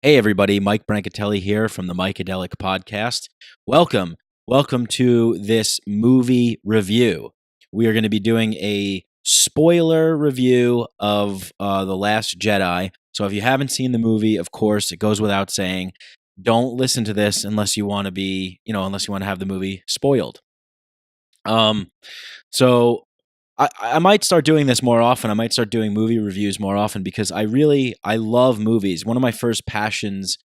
Hey everybody, Mike Brancatelli here from the Mikeadelic podcast. Welcome, welcome to this movie review. We are going to be doing a spoiler review of The Last Jedi. So if you haven't seen the movie, of course, it goes without saying, don't listen to this unless you want to unless you want to have the movie spoiled. Um, so I might start doing this more often. I might start doing movie reviews more often because I love movies. One of my first passions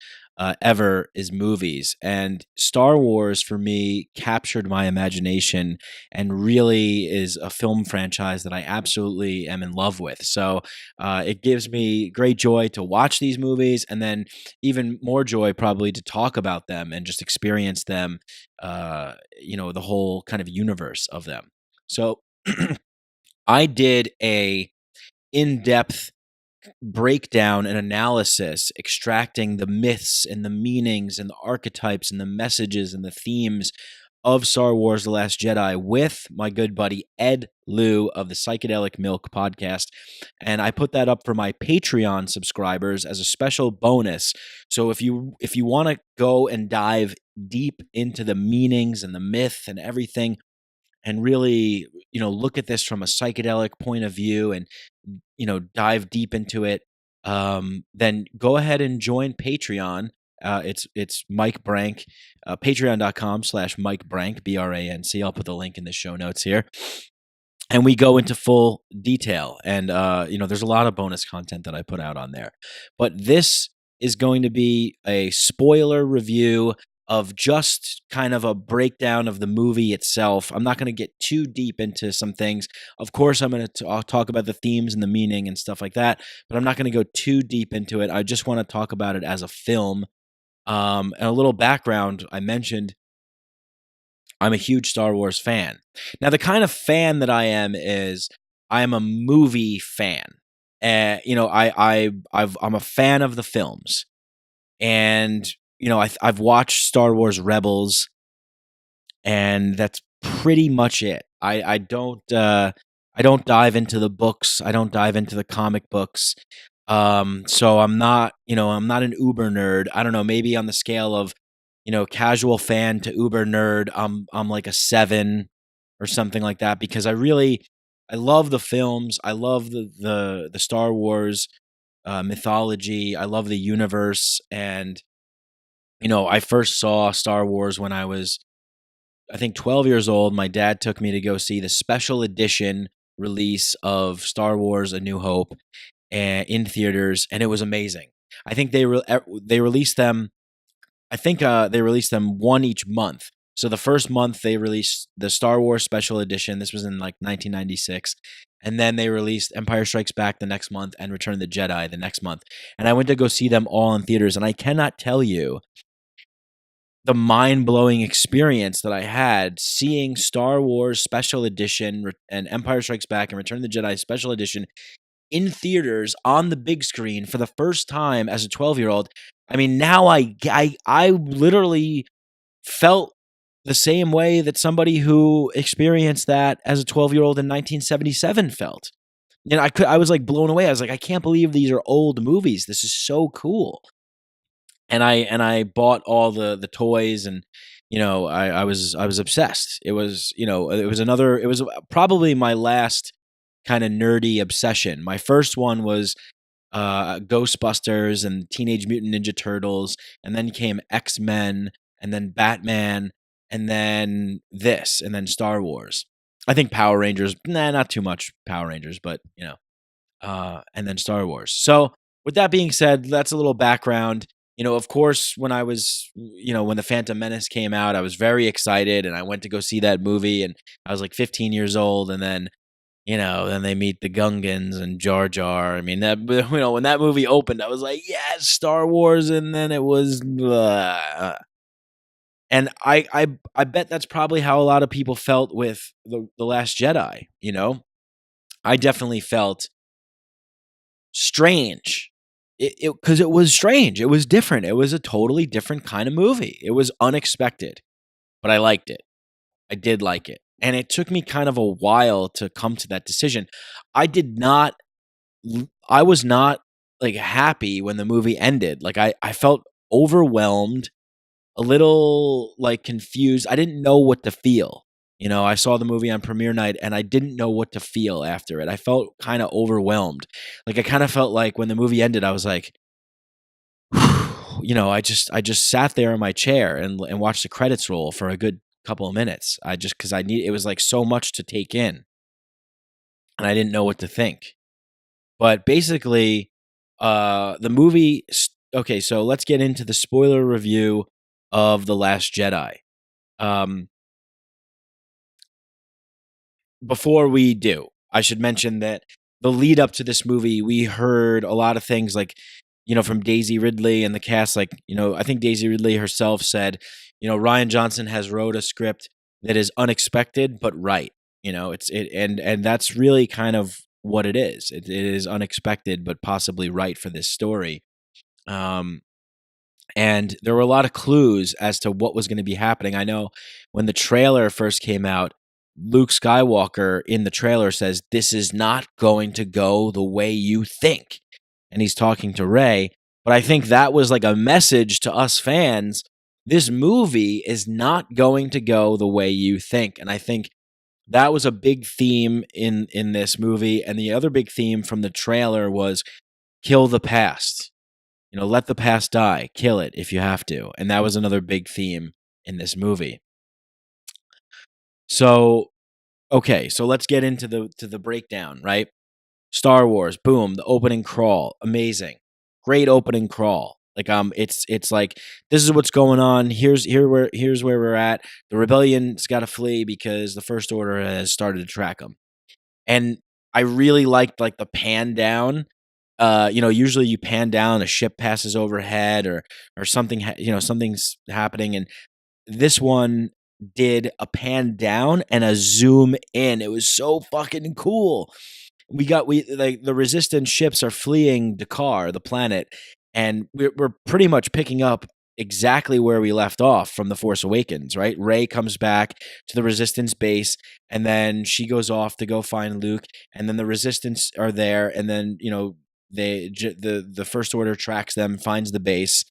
ever is movies, and Star Wars for me captured my imagination and really is a film franchise that I absolutely am in love with. So it gives me great joy to watch these movies, and then even more joy probably to talk about them and just experience them. The whole kind of universe of them. So. I did a in-depth breakdown and analysis, extracting the myths and the meanings and the archetypes and the messages and the themes of Star Wars: The Last Jedi with my good buddy Ed Liu of the Psychedelic Milk podcast. And I put that up for my Patreon subscribers as a special bonus. So if you want to go and dive deep into the meanings and the myth and everything, and really, look at this from a psychedelic point of view and, dive deep into it, then go ahead and join Patreon. It's Mike Brank, patreon.com/Mike Brank, BRANC. I'll put the link in the show notes here. And we go into full detail. And, there's a lot of bonus content that I put out on there. But this is going to be a spoiler review of just kind of a breakdown of the movie itself. I'm not going to get too deep into some things. Of course, I'm going to talk about the themes and the meaning and stuff like that, but I'm not going to go too deep into it. I just want to talk about it as a film. And a little background, I mentioned I'm a huge Star Wars fan. Now, the kind of fan that I am is I am a movie fan. I'm a fan of the films, and I've watched Star Wars Rebels, and that's pretty much it. I don't dive into the books. I don't dive into the comic books. So I'm not an uber nerd. I don't know, maybe on the scale of, casual fan to uber nerd, I'm like a 7 or something like that, because I love the films. I love the Star Wars mythology. I love the universe. And I first saw Star Wars when I was, I think, 12 years old. My dad took me to go see the special edition release of Star Wars: A New Hope in theaters, and it was amazing. I think they released them. I think they released them one each month. So the first month they released the Star Wars special edition. This was in like 1996. And then they released Empire Strikes Back the next month and Return of the Jedi the next month. And I went to go see them all in theaters. And I cannot tell you the mind-blowing experience that I had seeing Star Wars Special Edition and Empire Strikes Back and Return of the Jedi Special Edition in theaters on the big screen for the first time as a 12-year-old. I mean, now I literally felt the same way that somebody who experienced that as a 12-year-old in 1977 felt. I was like blown away. I was like, I can't believe these are old movies. This is so cool. And I bought all the toys, and I was obsessed. It was probably my last kind of nerdy obsession. My first one was Ghostbusters and Teenage Mutant Ninja Turtles, and then came X-Men, and then Batman, and then this, and then Star Wars. I think Power Rangers, not too much Power Rangers, but and then Star Wars. So with that being said, that's a little background. Of course, when when the Phantom Menace came out, I was very excited, and I went to go see that movie, and I was like 15 years old, and then, then they meet the Gungans and Jar Jar. I mean, that, when that movie opened, I was like, yes, Star Wars, and then it was, and I bet that's probably how a lot of people felt with the Last Jedi. I definitely felt strange. Because it was strange. It was different. It was a totally different kind of movie. It was unexpected, but I liked it. I did like it. And it took me kind of a while to come to that decision. I was not like happy when the movie ended. Like I felt overwhelmed, a little like confused. I didn't know what to feel. You know, I saw the movie on premiere night and I didn't know what to feel after it. I felt kind of overwhelmed. Like I kind of felt like when the movie ended, I was like, you know, I just sat there in my chair and watched the credits roll for a good couple of minutes. I just because I need it was like so much to take in, and I didn't know what to think. But basically, the movie. Okay, so let's get into the spoiler review of The Last Jedi. Um, Before we do, I should mention that the lead up to this movie, we heard a lot of things like, you know, from Daisy Ridley and the cast. Like, you know, I think Daisy Ridley herself said, you know, Ryan Johnson has wrote a script that is unexpected but right. You know, and that's really kind of what it is. It is unexpected but possibly right for this story. Um, and there were a lot of clues as to what was going to be happening. I know when the trailer first came out, Luke Skywalker in the trailer says, "This is not going to go the way you think." And he's talking to Rey. But I think that was like a message to us fans. This movie is not going to go the way you think. And I think that was a big theme in this movie. And the other big theme from the trailer was kill the past. You know, let the past die, kill it if you have to. And that was another big theme in this movie. So, okay, so let's get into the breakdown, right? Star Wars, boom, the opening crawl, amazing. Great opening crawl. Like it's like this is what's going on. Here's where we're at. The rebellion's got to flee because the First Order has started to track them. And I really liked like the pan down. You know, usually you pan down, a ship passes overhead, or something. You know, something's happening, and this one did a pan down and a zoom in. It was so fucking cool. We like the resistance ships are fleeing Dakar, the planet, and we're pretty much picking up exactly where we left off from The Force Awakens, right? Rey comes back to the resistance base, and then she goes off to go find Luke, and then the resistance are there, and then, you know, the First Order tracks them, finds the base,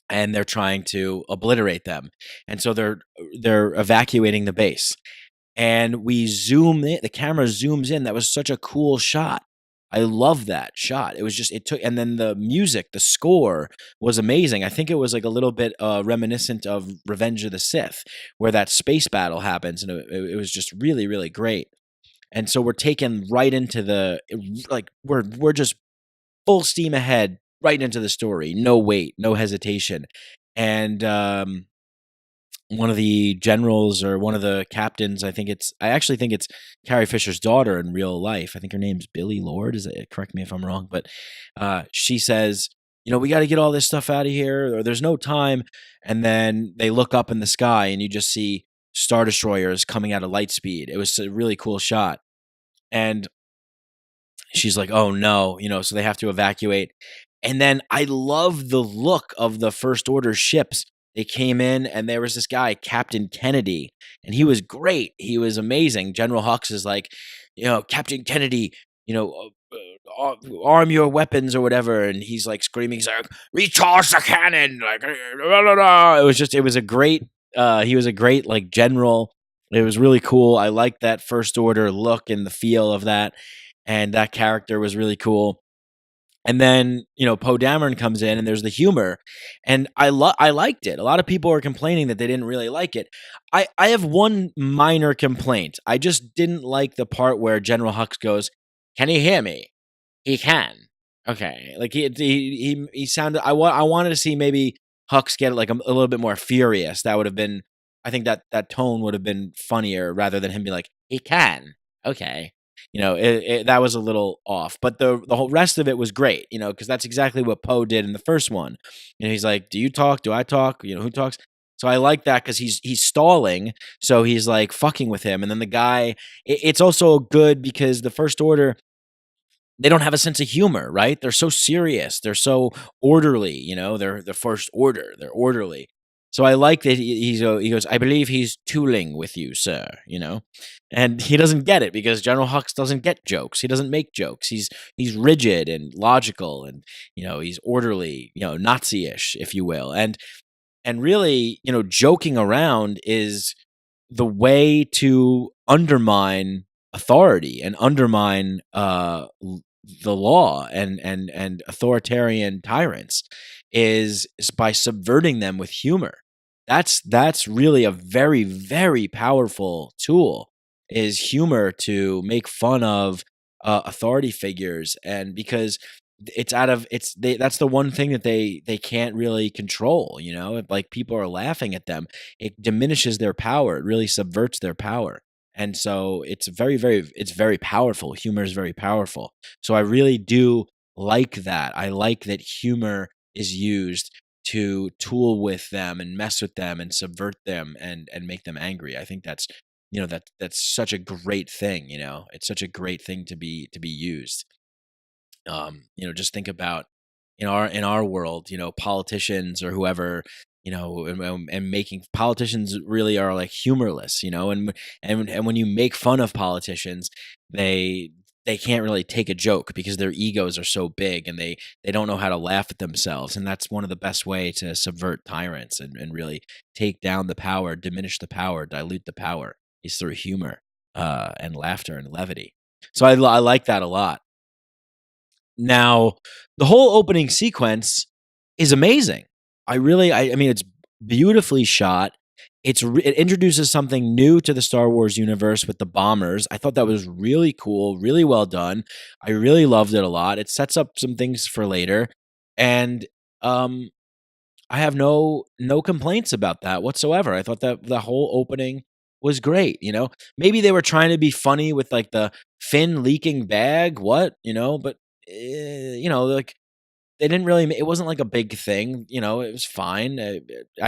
and they're trying to obliterate them. And so they're evacuating the base. And we zoom in, the camera zooms in. That was such a cool shot. I love that shot. It was just it took, and then the music, the score was amazing. I think it was like a little bit reminiscent of Revenge of the Sith, where that space battle happens, and it was just really, really great. And so we're taken right into the like we're just full steam ahead right into the story. No wait, no hesitation. And one of the generals or one of the captains, I actually think it's Carrie Fisher's daughter in real life. I think her name's Billy Lord. Is it? Correct me if I'm wrong, but she says, you know, we got to get all this stuff out of here, or there's no time. And then they look up in the sky and you just see Star Destroyers coming out of light speed. It was a really cool shot. And she's like, "Oh no," you know, so they have to evacuate. And then I love the look of the First Order ships. They came in and there was this guy, Captain Kennedy, and he was great. He was amazing. General Hux is like, you know, Captain Kennedy, you know, arm your weapons or whatever. And he's like screaming, he's like, recharge the cannon. Like, it was a great, he was a great like general. It was really cool. I liked that First Order look and the feel of that. And that character was really cool. And then, you know, Poe Dameron comes in and there's the humor. And I liked it. A lot of people are complaining that they didn't really like it. I have one minor complaint. I just didn't like the part where General Hux goes, "Can you hear me?" He can. Okay. Like he sounded I wanted to see maybe Hux get like a little bit more furious. That would have been I think that tone would have been funnier rather than him be like, "He can." Okay. You know, that was a little off, but the whole rest of it was great, you know, because that's exactly what Poe did in the first one. You know, he's like, "Do you talk? Do I talk? You know, who talks?" So I like that because he's stalling, so he's like fucking with him, and then the guy. It's also good because the First Order, they don't have a sense of humor, right? They're so serious, they're so orderly. You know, they're the First Order, they're orderly. So I like that he goes, I believe he's tooling with you, sir, and he doesn't get it because General Hux doesn't get jokes. He doesn't make jokes. He's rigid and logical, and he's orderly, Nazi-ish, if you will, and really, joking around is the way to undermine authority and undermine the law and authoritarian tyrants is by subverting them with humor. That's really a very, very powerful tool, is humor, to make fun of authority figures. And because that's the one thing that they can't really control, if, like, people are laughing at them, it diminishes their power. It really subverts their power. And so it's very powerful. Humor is very powerful. So I really do like that. I like that humor is used to tool with them and mess with them and subvert them and make them angry. I think that's such a great thing. It's such a great thing to be used. Just think about in our world, politicians or whoever, and making politicians really are like humorless, and when you make fun of politicians, they can't really take a joke because their egos are so big, and they don't know how to laugh at themselves. And that's one of the best way to subvert tyrants and really take down the power, diminish the power, dilute the power, is through humor and laughter and levity. So I like that a lot. Now, the whole opening sequence is amazing. I mean, it's beautifully shot. It introduces something new to the Star Wars universe with the bombers. I thought that was really cool, really well done. I really loved it a lot. It sets up some things for later, and I have no complaints about that whatsoever. I thought that the whole opening was great. Maybe they were trying to be funny with, like, the fin leaking bag, but like, they didn't really. It wasn't like a big thing. It was fine. I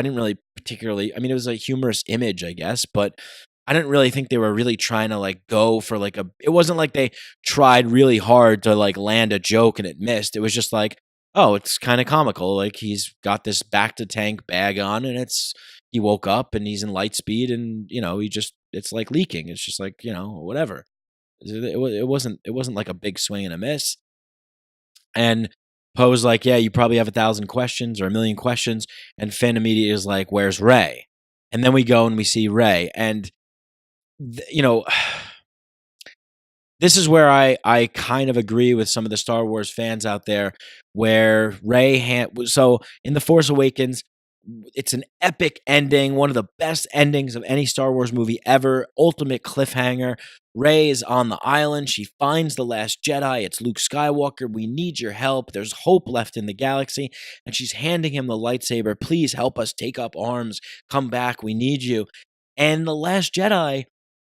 didn't really particularly. I mean, it was a humorous image, I guess, but I didn't really think they were really trying to, like, go for, like, a. It wasn't like they tried really hard to, like, land a joke and it missed. It was just like, oh, it's kind of comical. Like, he's got this back to tank bag on, and he woke up and he's in light speed, and it's like leaking. It's just like, whatever. It wasn't like a big swing and a miss. And Poe's like, yeah, you probably have 1,000 questions or 1,000,000 questions. And Finn immediately is like, where's Rey? And then we go and we see Rey. And, this is where I kind of agree with some of the Star Wars fans out there, where so in The Force Awakens, it's an epic ending, one of the best endings of any Star Wars movie ever. Ultimate cliffhanger. Rey is on the island. She finds the last Jedi. It's Luke Skywalker. We need your help. There's hope left in the galaxy. And she's handing him the lightsaber. Please help us. Take up arms. Come back. We need you. And the last Jedi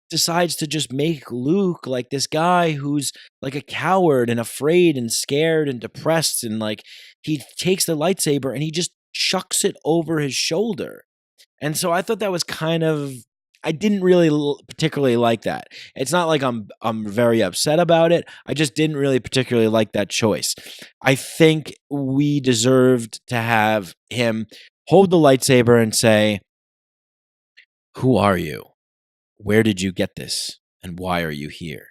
decides to just make Luke like this guy who's like a coward and afraid and scared and depressed. And, like, he takes the lightsaber and he just chucks it over his shoulder. And so I thought that was I didn't really particularly like that. It's not like I'm very upset about it. I just didn't really particularly like that choice. I think we deserved to have him hold the lightsaber and say, "Who are you? Where did you get this? And why are you here?"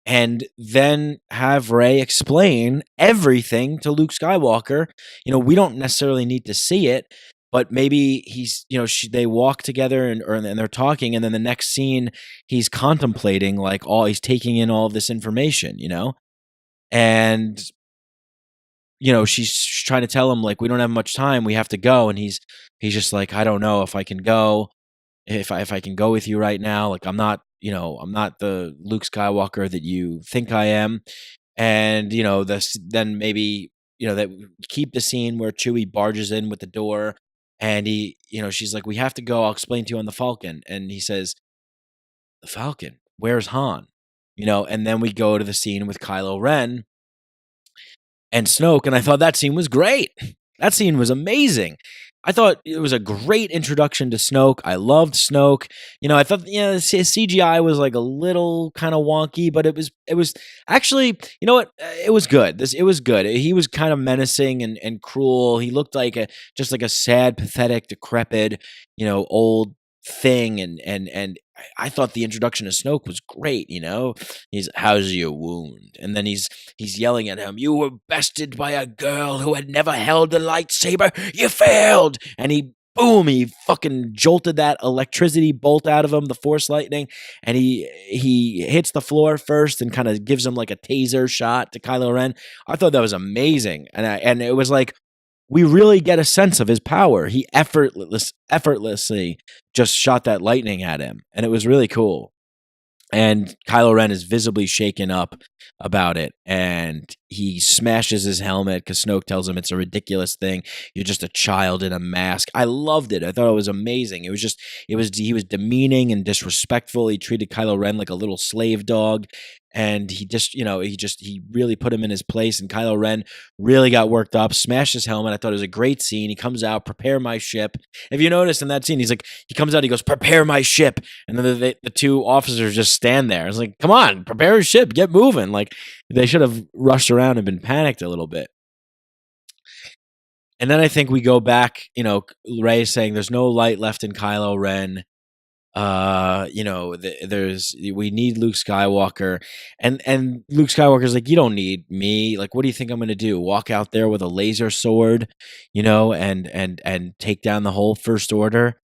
And then have Rey explain everything to Luke Skywalker. We don't necessarily need to see it, but maybe they walk together and they're talking, and then the next scene he's contemplating, like, he's taking in all of this information, and she's trying to tell him, like, we don't have much time, we have to go, and he's just like, I don't know if I can go, if I can go with you right now. Like, I'm not the Luke Skywalker that you think I am. And, then maybe, that keep the scene where Chewie barges in with the door, and she's like, we have to go. I'll explain to you on the Falcon. And he says, the Falcon, where's Han? And then we go to the scene with Kylo Ren and Snoke. And I thought that scene was great. That scene was amazing. I thought it was a great introduction to Snoke. I loved Snoke. I thought the CGI was like a little kind of wonky, but it was actually, what? It was good. It was good. He was kind of menacing and cruel. He looked like just like a sad, pathetic, decrepit, old thing, and I thought the introduction to Snoke was great. He's, how's your wound, and then he's yelling at him, you were bested by a girl who had never held a lightsaber, you failed, and he fucking jolted that electricity bolt out of him, the force lightning, and he hits the floor first and kind of gives him like a taser shot to Kylo Ren. I thought that was amazing, and it was like, we really get a sense of his power. He effortlessly just shot that lightning at him, and it was really cool. And Kylo Ren is visibly shaken up about it, and he smashes his helmet because Snoke tells him it's a ridiculous thing. You're just a child in a mask. I loved it. I thought it was amazing. He was demeaning and disrespectful. He treated Kylo Ren like a little slave dog, and he really put him in his place. And Kylo Ren really got worked up, smashed his helmet. I thought it was a great scene. He comes out, prepare my ship. If you notice in that scene, he comes out, he goes, prepare my ship, and then the two officers just stand there. It's like, come on, prepare his ship, get moving. Like, they should have rushed around and been panicked a little bit. And then I think we go back, Rey saying there's no light left in Kylo Ren. We need Luke Skywalker, and Luke Skywalker's like, you don't need me. Like, what do you think I'm gonna do? Walk out there with a laser sword, and take down the whole First Order?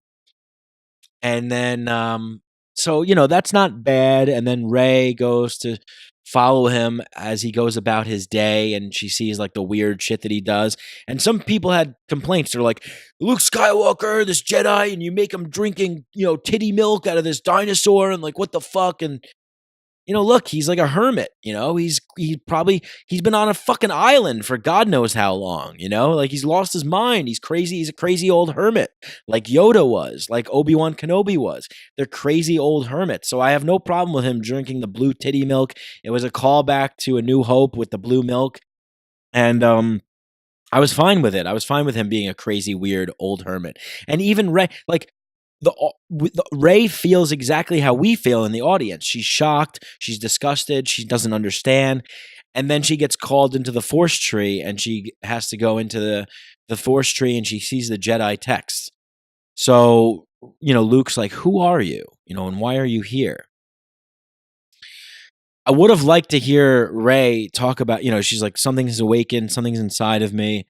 And then, so that's not bad. And then Rey goes to follow him as he goes about his day, and she sees like the weird shit that he does. And some people had complaints. They're like, Luke Skywalker, this Jedi, and you make him drinking, titty milk out of this dinosaur, and like, what the fuck? And look, he's like a hermit. He's been on a fucking island for God knows how long. Like, he's lost his mind. He's crazy. He's a crazy old hermit, like Yoda was, like Obi-Wan Kenobi was. They're crazy old hermits. So I have no problem with him drinking the blue titty milk. It was a callback to A New Hope with the blue milk, and I was fine with it. I was fine with him being a crazy, weird old hermit. And even Rey, like, the Rey feels exactly how we feel in the audience. She's shocked, she's disgusted, she doesn't understand, and then she gets called into the Force tree, and she has to go into the Force tree, and she sees the Jedi text. So Luke's like, "Who are you? And why are you here?" I would have liked to hear Rey talk about, she's like, something's awakened, something's inside of me.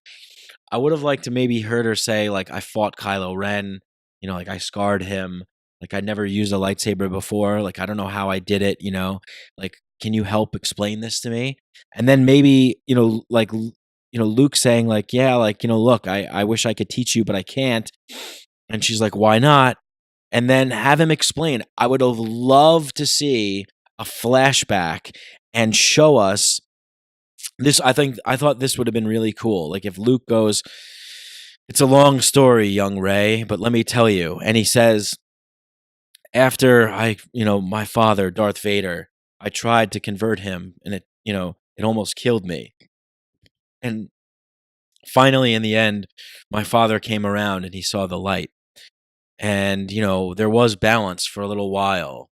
I would have liked to maybe heard her say, like, I fought Kylo Ren. Like, I scarred him. Like, I never used a lightsaber before. Like, I don't know how I did it, Like, can you help explain this to me? And then maybe, Luke saying, like, yeah, like, look, I wish I could teach you, but I can't. And she's like, why not? And then have him explain. I would have loved to see a flashback and show us this. I thought this would have been really cool. Like, if Luke goes, it's a long story, young Rey, but let me tell you. And he says, after my father, Darth Vader, I tried to convert him, and it almost killed me. And finally, in the end, my father came around and he saw the light. And, there was balance for a little while.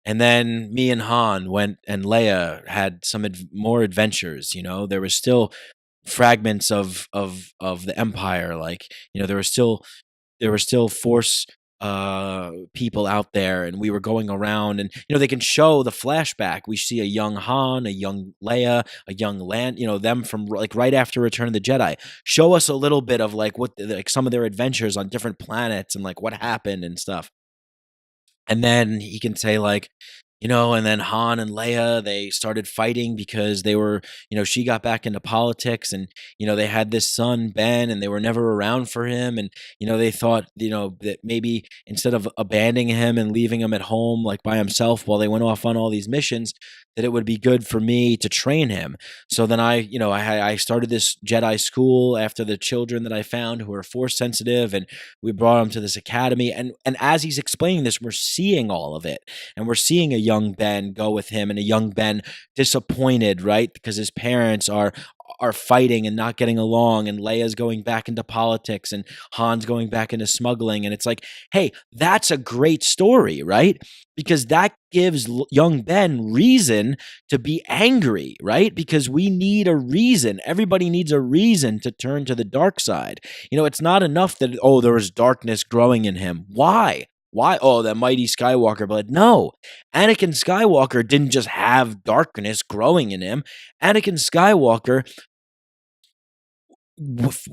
And then me and Han went, and Leia had some more adventures. There was still fragments of the Empire. Like, there were still Force people out there, and we were going around, and they can show the flashback. We see a young Han, a young Leia, a young Lan, them from like right after Return of the Jedi. Show us a little bit of like what like some of their adventures on different planets and like what happened and stuff. And then he can say like, and then Han and Leia, they started fighting because they were, she got back into politics, and, they had this son, Ben, and they were never around for him. And, they thought, that maybe instead of abandoning him and leaving him at home, like by himself while they went off on all these missions, that it would be good for me to train him. So then I started this Jedi school after the children that I found who were Force sensitive, and we brought them to this academy. And as he's explaining this, we're seeing all of it, and we're seeing a young Ben go with him, and a young Ben disappointed, right? Because his parents are are fighting and not getting along, and Leia's going back into politics and Han's going back into smuggling. And it's like, hey, that's a great story, right? Because that gives young Ben reason to be angry, right? Because we need a reason. Everybody needs a reason to turn to the dark side. It's not enough that, oh, there was darkness growing in him. Why? Why? Oh, that mighty Skywalker blood. No, Anakin Skywalker didn't just have darkness growing in him. Anakin Skywalker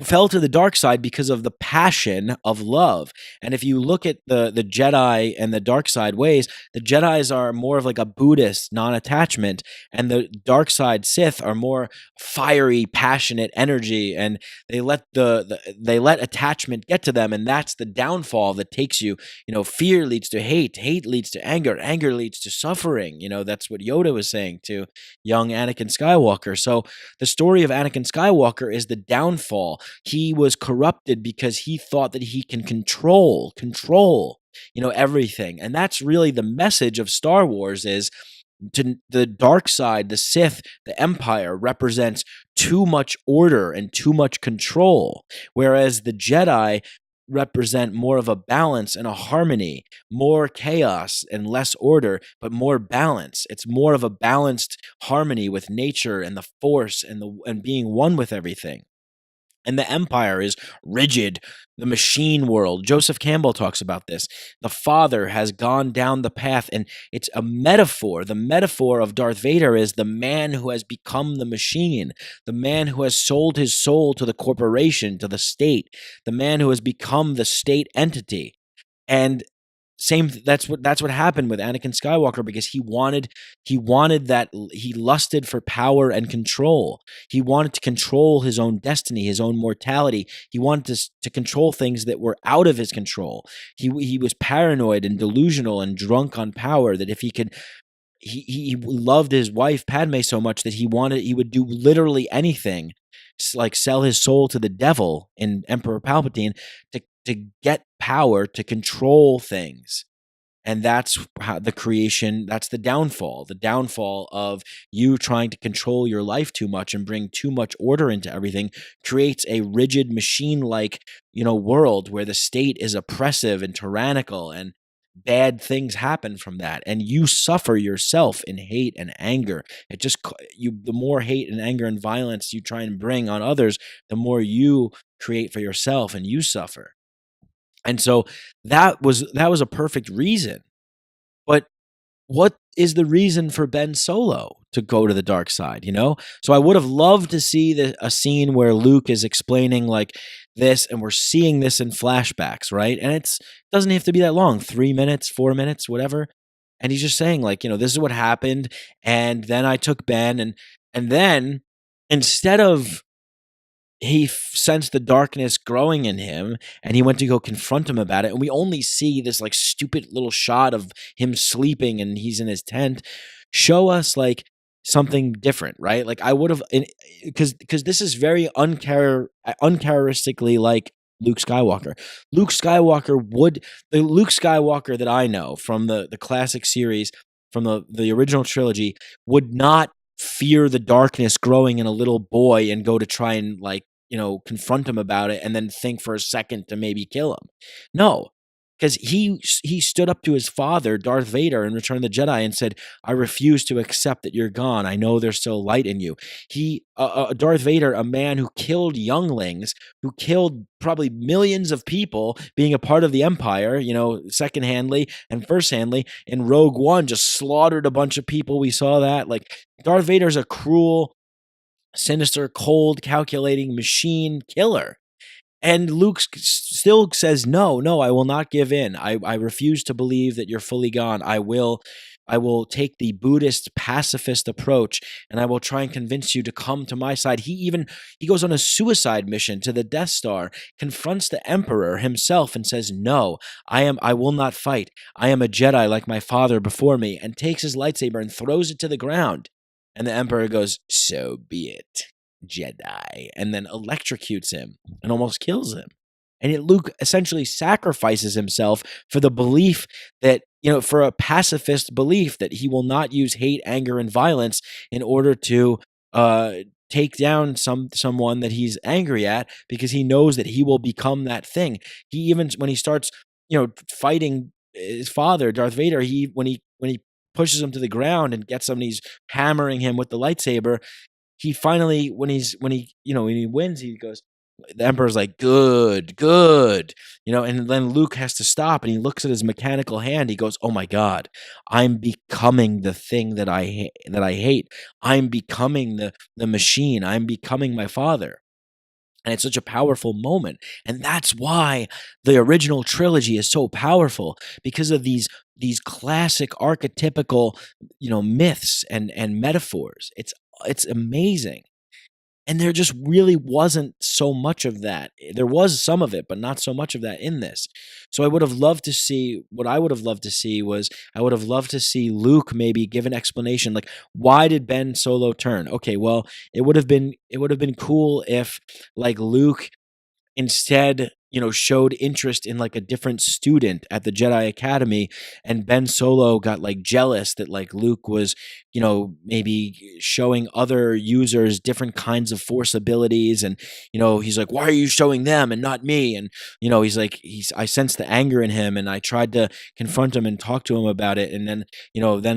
fell to the dark side because of the passion of love. And if you look at the Jedi and the dark side ways, the Jedis are more of like a Buddhist non-attachment, and the dark side Sith are more fiery, passionate energy, and they let they let attachment get to them, and that's the downfall that takes you. Fear leads to hate leads to anger leads to suffering. That's what Yoda was saying to young Anakin Skywalker. So the story of Anakin Skywalker is the downfall. He was corrupted because he thought that he can control, everything. And that's really the message of Star Wars is to the dark side, the Sith, the Empire represents too much order and too much control, whereas the Jedi represent more of a balance and a harmony, more chaos and less order, but more balance. It's more of a balanced harmony with nature and the Force and being one with everything. And the Empire is rigid, the machine world. Joseph Campbell talks about this. The Father has gone down the path, and it's a metaphor. The metaphor of Darth Vader is the man who has become the machine, the man who has sold his soul to the corporation, to the state, the man who has become the state entity. And that's what happened with Anakin Skywalker, because he wanted that, he lusted for power and control. He wanted to control his own destiny, his own mortality. He wanted to control things that were out of his control. He was paranoid and delusional and drunk on power, that if he could, he loved his wife Padme so much that he would do literally anything, like sell his soul to the devil in Emperor Palpatine to get power, to control things. And that's how that's the downfall of you trying to control your life too much and bring too much order into everything creates a rigid machine-like, world where the state is oppressive and tyrannical, and bad things happen from that. And you suffer yourself in hate and anger. The more hate and anger and violence you try and bring on others, the more you create for yourself and you suffer. And so that was a perfect reason. But what is the reason for Ben Solo to go to the dark side, So I would have loved to see a scene where Luke is explaining like this, and we're seeing this in flashbacks, right? And it doesn't have to be that long, 3 minutes, 4 minutes, whatever. And he's just saying like, this is what happened, and then I took Ben, and then instead of he sensed the darkness growing in him, and he went to go confront him about it. And we only see this like stupid little shot of him sleeping and he's in his tent. Show us like something different, right? Like I would have, because this is very uncharacteristically like Luke Skywalker. The Luke Skywalker that I know from the classic series, from the original trilogy, would not fear the darkness growing in a little boy and go to try and like, confront him about it and then think for a second to maybe kill him. No, because he stood up to his father, Darth Vader, in Return of the Jedi and said, I refuse to accept that you're gone. I know there's still light in you. Darth Vader, a man who killed younglings, who killed probably millions of people being a part of the Empire, secondhandly and firsthandly, in Rogue One, just slaughtered a bunch of people. We saw that. Like, Darth Vader's a cruel, sinister, cold, calculating machine killer. And Luke still says, no, I will not give in. I refuse to believe that you're fully gone. I will take the Buddhist pacifist approach, and I will try and convince you to come to my side. He goes on a suicide mission to the Death Star, confronts the Emperor himself and says, no, I will not fight. I am a Jedi like my father before me, and takes his lightsaber and throws it to the ground. And the Emperor goes, so be it, Jedi, and then electrocutes him and almost kills him. And Luke essentially sacrifices himself for the belief that, for a pacifist belief that he will not use hate, anger, and violence in order to take down someone that he's angry at, because he knows that he will become that thing. He even when he starts, fighting his father, Darth Vader, when he pushes him to the ground and gets him and he's hammering him with the lightsaber, he finally, when he wins, he goes, the Emperor's like, good, good, and then Luke has to stop and he looks at his mechanical hand. He goes, oh my God, I'm becoming the thing that I hate. I'm becoming the machine. I'm becoming my father. And it's such a powerful moment. And that's why the original trilogy is so powerful, because of these classic archetypical, myths and metaphors. It's amazing. And there just really wasn't so much of that. There was some of it, but not so much of that in this. So I would have loved to see, what I would have loved to see was, I would have loved to see Luke maybe give an explanation, like, why did Ben Solo turn? Okay, well, it would have been cool if, like, Luke instead, showed interest in, like, a different student at the Jedi Academy, and Ben Solo got, like, jealous that, like, Luke was, maybe showing other users different kinds of Force abilities, and, he's like, "Why are you showing them and not me?" And, he's like, I sensed the anger in him, and I tried to confront him and talk to him about it, and then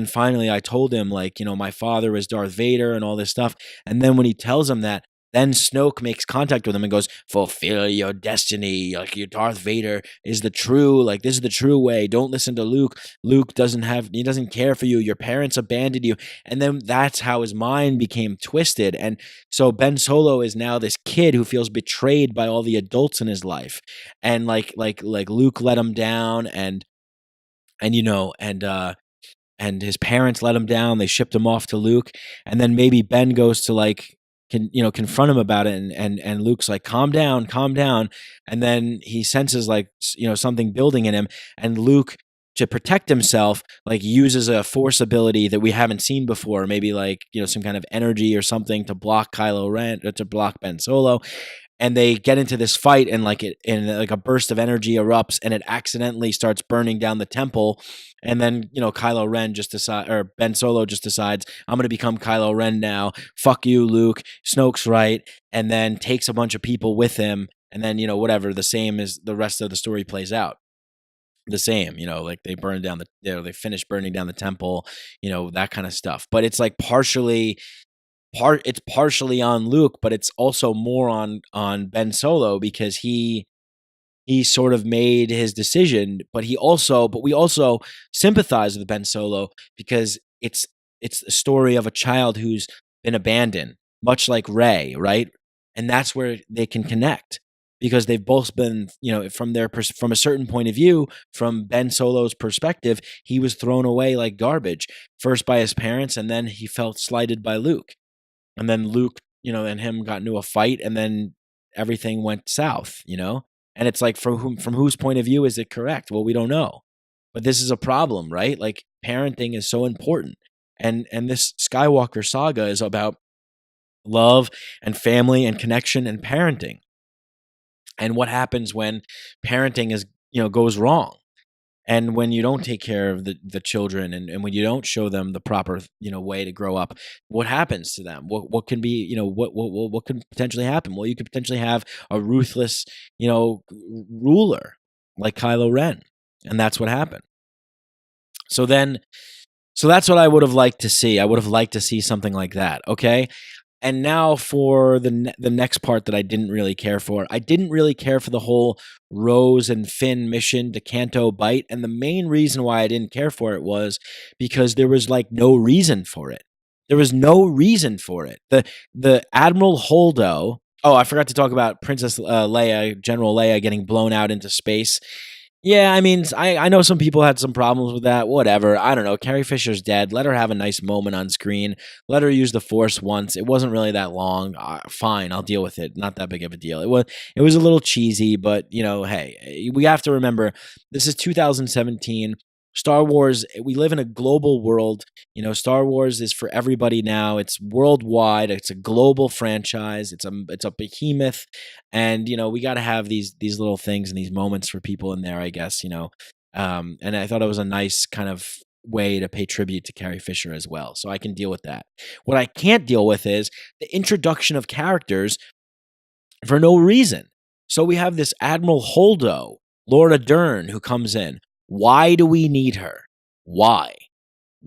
finally I told him, like, my father was Darth Vader and all this stuff, and then when he tells him that, then Snoke makes contact with him and goes, "Fulfill your destiny. Like, your Darth Vader is this is the true way. Don't listen to Luke. He doesn't care for you. Your parents abandoned you." And then that's how his mind became twisted. And so Ben Solo is now this kid who feels betrayed by all the adults in his life. And like Luke let him down, and his parents let him down. They shipped him off to Luke, and then maybe Ben goes to, like, confront him about it, and Luke's like, calm down, and then he senses, like, something building in him, and Luke, to protect himself, like, uses a Force ability that we haven't seen before, maybe, like, some kind of energy or something to block Kylo Ren, or to block Ben Solo, and they get into this fight, and like a burst of energy erupts, and it accidentally starts burning down the temple. And then, Kylo Ren or Ben Solo just decides, I'm going to become Kylo Ren now. Fuck you, Luke. Snoke's right. And then takes a bunch of people with him. And then, whatever, the same as the rest of the story plays out. The same, like, they burn down they finish burning down the temple, that kind of stuff. But it's like it's partially on Luke, but it's also more on Ben Solo, because he sort of made his decision, but we also sympathize with Ben Solo, because it's the story of a child who's been abandoned, much like Rey, right? And that's where they can connect, because they've both been, from a certain point of view, from Ben Solo's perspective, he was thrown away like garbage, first by his parents, and then he felt slighted by Luke. And then Luke, and him got into a fight, and then everything went south, And it's like, from whose point of view is it correct? Well, we don't know. But this is a problem, right? Like, parenting is so important. And this Skywalker saga is about love and family and connection and parenting. And what happens when parenting goes wrong? And when you don't take care of the children, and when you don't show them the proper, way to grow up, what happens to them? What can be, what could potentially happen? Well, you could potentially have a ruthless, ruler like Kylo Ren. And that's what happened. So that's what I would have liked to see. I would have liked to see something like that. Okay. And now for the next part that I didn't really care for. I didn't really care for the whole Rose and Finn mission to Canto Bight. And the main reason why I didn't care for it was because there was, like, no reason for it. There was no reason for it. The Admiral Holdo. Oh, I forgot to talk about Princess Leia, General Leia, getting blown out into space. Yeah, I mean, I know some people had some problems with that. Whatever. I don't know. Carrie Fisher's dead. Let her have a nice moment on screen. Let her use the Force once. It wasn't really that long. Fine, I'll deal with it. Not that big of a deal. It was a little cheesy, but, hey, we have to remember, this is 2017. Star Wars, we live in a global world. Star Wars is for everybody now. It's worldwide. It's a global franchise. It's a behemoth, and we got to have these little things and these moments for people in there, I guess. And I thought it was a nice kind of way to pay tribute to Carrie Fisher as well. So I can deal with that. What I can't deal with is the introduction of characters for no reason. So we have this Admiral Holdo, Laura Dern, who comes in. Why do we need her? Why?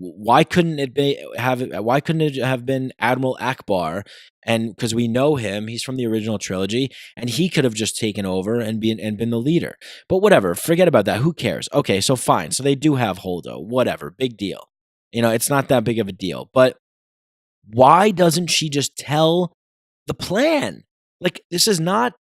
Why couldn't why couldn't it have been Admiral Akbar? And because we know him, he's from the original trilogy, and he could have just taken over and been the leader. But whatever, forget about that. Who cares? Okay, so fine. So they do have Holdo. Whatever, big deal. It's not that big of a deal. But why doesn't she just tell the plan? Like, this is not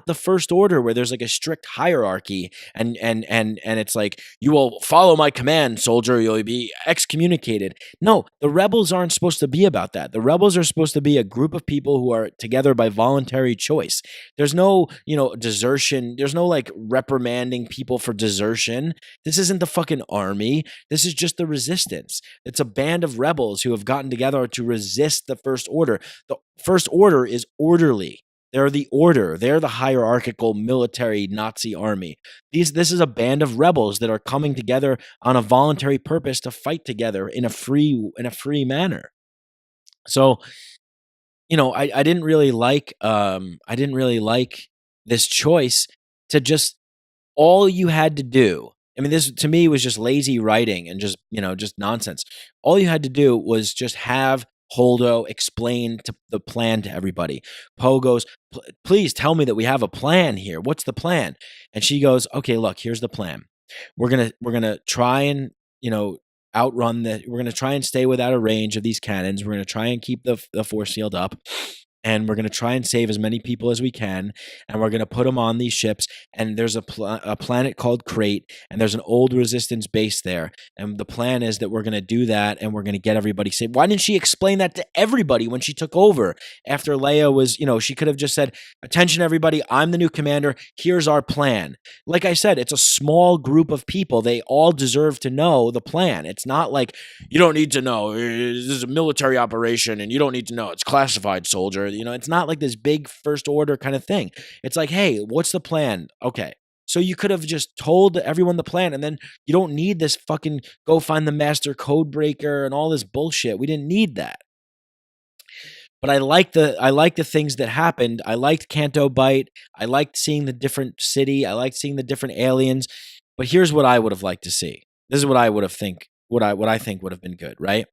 the First Order where there's like a strict hierarchy and it's like, you will follow my command, soldier, you'll be excommunicated. No, the rebels aren't supposed to be about that. The rebels are supposed to be a group of people who are together by voluntary choice. There's no, desertion. There's no like reprimanding people for desertion. This isn't the fucking army. This is just the resistance. It's a band of rebels who have gotten together to resist the First Order. The First Order is orderly. They're the order. They're the hierarchical military Nazi army. This is a band of rebels that are coming together on a voluntary purpose to fight together in a free manner. So, I didn't really like this choice to just, all you had to do. I mean, this to me was just lazy writing and just nonsense. All you had to do was just have Holdo explain the plan to everybody. Poe goes, please tell me that we have a plan here. What's the plan? And she goes, okay, look, here's the plan. We're gonna try and outrun we're gonna try and stay without a range of these cannons. We're gonna try and keep the force field up. And we're going to try and save as many people as we can. And we're going to put them on these ships. And there's a planet called Crate. And there's an old resistance base there. And the plan is that we're going to do that. And we're going to get everybody saved. Why didn't she explain that to everybody when she took over? After Leia was, she could have just said, attention, everybody. I'm the new commander. Here's our plan. Like I said, it's a small group of people. They all deserve to know the plan. It's not like, you don't need to know. This is a military operation. And you don't need to know. It's classified, soldier. It's not like this big First Order kind of thing. It's like, hey, what's the plan? Okay. So you could have just told everyone the plan, and then you don't need this fucking go find the master code breaker and all this bullshit. We didn't need that. But I like the things that happened. I liked Canto Bight. I liked seeing the different city. I liked seeing the different aliens. But here's what I would have liked to see. This is what I would have what I think would have been good, right?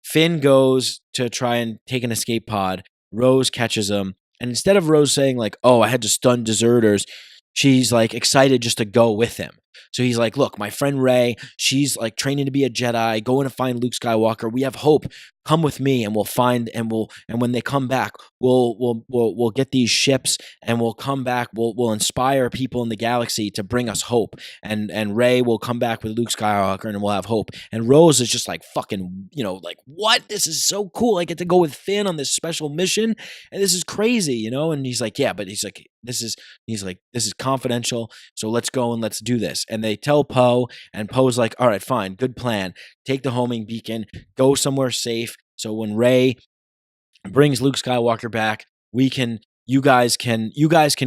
Finn goes to try and take an escape pod. Rose catches him, and instead of Rose saying like, oh, I had to stun deserters, she's like excited just to go with him. So he's like, look, my friend Rey, she's like training to be a Jedi, going to find Luke Skywalker. We have hope. Come with me, and we'll find, and when they come back, we'll get these ships, and we'll come back. We'll inspire people in the galaxy to bring us hope. And Rey will come back with Luke Skywalker, and we'll have hope. And Rose is just like fucking, like, what? This is so cool. I get to go with Finn on this special mission, and this is crazy, And he's like, yeah, but this is confidential. So let's go and let's do this. And they tell Poe, and Poe's like, all right, fine, good plan. Take the homing beacon, go somewhere safe. So when Rey brings Luke Skywalker back, you guys can